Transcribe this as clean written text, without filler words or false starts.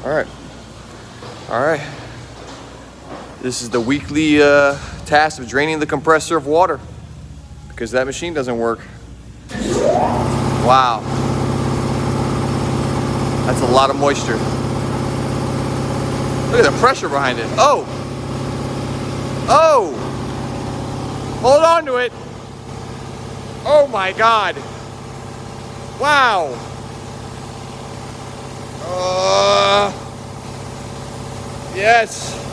All right. All right. This is the weekly task of draining the compressor of water because that machine doesn't work. Wow. That's a lot of moisture. Look at the pressure behind it. Oh! Oh! Hold on to it. Oh my God. Wow. Yes.